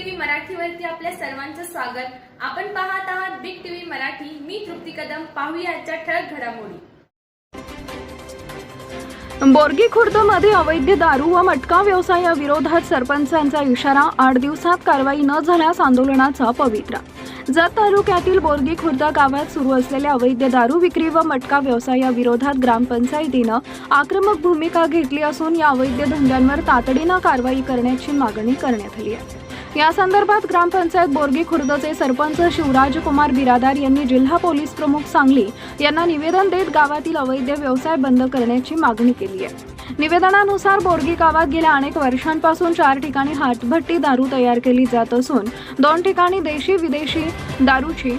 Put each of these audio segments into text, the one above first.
TV मराठीवरती आपल्या सर्वांचं स्वागत। आपण पाहत आहात बिग टीव्ही मराठी। मी तृप्ती कदम। पाहूया आजच्या ठळक घडामोडी। बोरगी खुर्दमध्ये अवैध दारू व मटका व्यवसायाविरोधात सरपंचांचा इशारा। 8 दिवसात कारवाई न झाल्यास आंदोलनाचा पवित्रा। जत तालुक्यातील बोरगी खुर्द गावात सुरू असलेल्या अवैध दारू विक्री व मटका व्यवसायाविरोधात ग्रामपंचायतीने आक्रमक भूमिका घेतली असून या अवैध धंद्यांवर तातडीने कारवाई करण्याची मागणी करण्यात आली आहे। या संदर्भात ग्रामपंचायत बोरगी खुर्दचे सरपंच शिवराजकुमार बिरादार यांनी जिल्हा पोलीस प्रमुख सांगली यांना निवेदन देत गावातील अवैध व्यवसाय बंद करण्याची मागणी केली आहे। निवेदनानुसार बोरगी गावात गेल्या अनेक वर्षांपासून 4 ठिकाणी हातभट्टी दारू तयार केली जात असून 2 ठिकाणी देशी विदेशी दारूची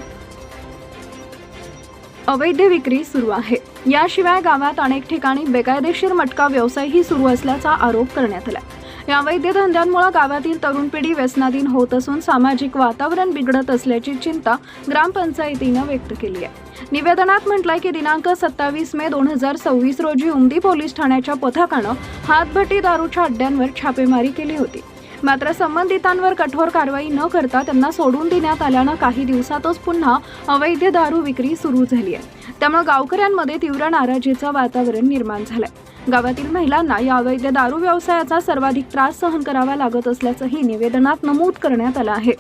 अवैध विक्री सुरू आहे। याशिवाय गावात अनेक ठिकाणी बेकायदेशीर मटका व्यवसायही सुरू असल्याचा आरोप करण्यात आला। या अवैध धंद्यांमुळे गावातील तरुण पिढी व्यसनाधीन होत असून सामाजिक वातावरण बिघडत असल्याची चिंता ग्रामपंचायतीने व्यक्त केली आहे। निवेदनात म्हटलंय की दिनांक 27 मे 2026 रोजी उमदी पोलीस ठाण्याच्या पथकाने हातभट्टी दारूच्या अड्ड्यांवर छापेमारी केली होती। मात्र संबंधितांवर कठोर कारवाई न करता त्यांना सोडून देण्यात आल्याने काही दिवसातच पुन्हा अवैध दारू विक्री सुरू झाली आहे। त्यामुळे गावकऱ्यांमध्ये तीव्र नाराजीचं वातावरण निर्माण झालंय। गावातील महिलांना या अवैध दारू व्यवसायाचा सर्वाधिक त्रास सहन करावा लागत असल्याचंही निवेदनात नमूद करण्यात आलं आहे।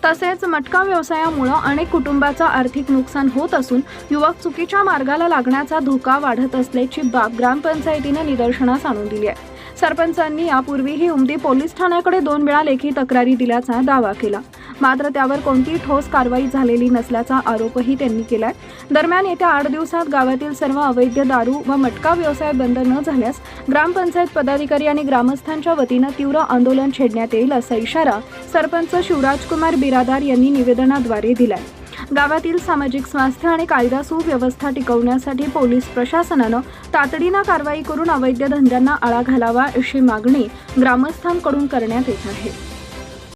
तसेच मटका व्यवसायामुळे अनेक कुटुंबाचं आर्थिक नुकसान होत असून युवक चुकीच्या मार्गाला लागण्याचा धोका वाढत असल्याची बाब ग्रामपंचायतीने निदर्शनास आणून दिली आहे। सरपंचांनी यापूर्वीही उमदी पोलीस ठाण्याकडे 2 वेळा लेखी तक्रारी दिल्याचा दावा केला, मात्र त्यावर कोणतीही ठोस कारवाई झालेली नसल्याचा आरोपही त्यांनी केलाय। दरम्यान येत्या 8 दिवसात गावातील सर्व अवैध दारू व मटका व्यवसाय बंद न झाल्यास ग्रामपंचायत पदाधिकारी आणि ग्रामस्थांच्या वतीने तीव्र आंदोलन छेडण्यात येईल असा इशारा सरपंच शिवराजकुमार बिरादार यांनी निवेदनाद्वारे दिलाय। गावातील सामाजिक स्वास्थ्य आणि कायदा सुव्यवस्था टिकवण्यासाठी पोलीस प्रशासनाने तातडीने कारवाई करून अवैध धंद्यांना आळा घालावा अशी मागणी ग्रामस्थांकडून करण्यात येत आहे।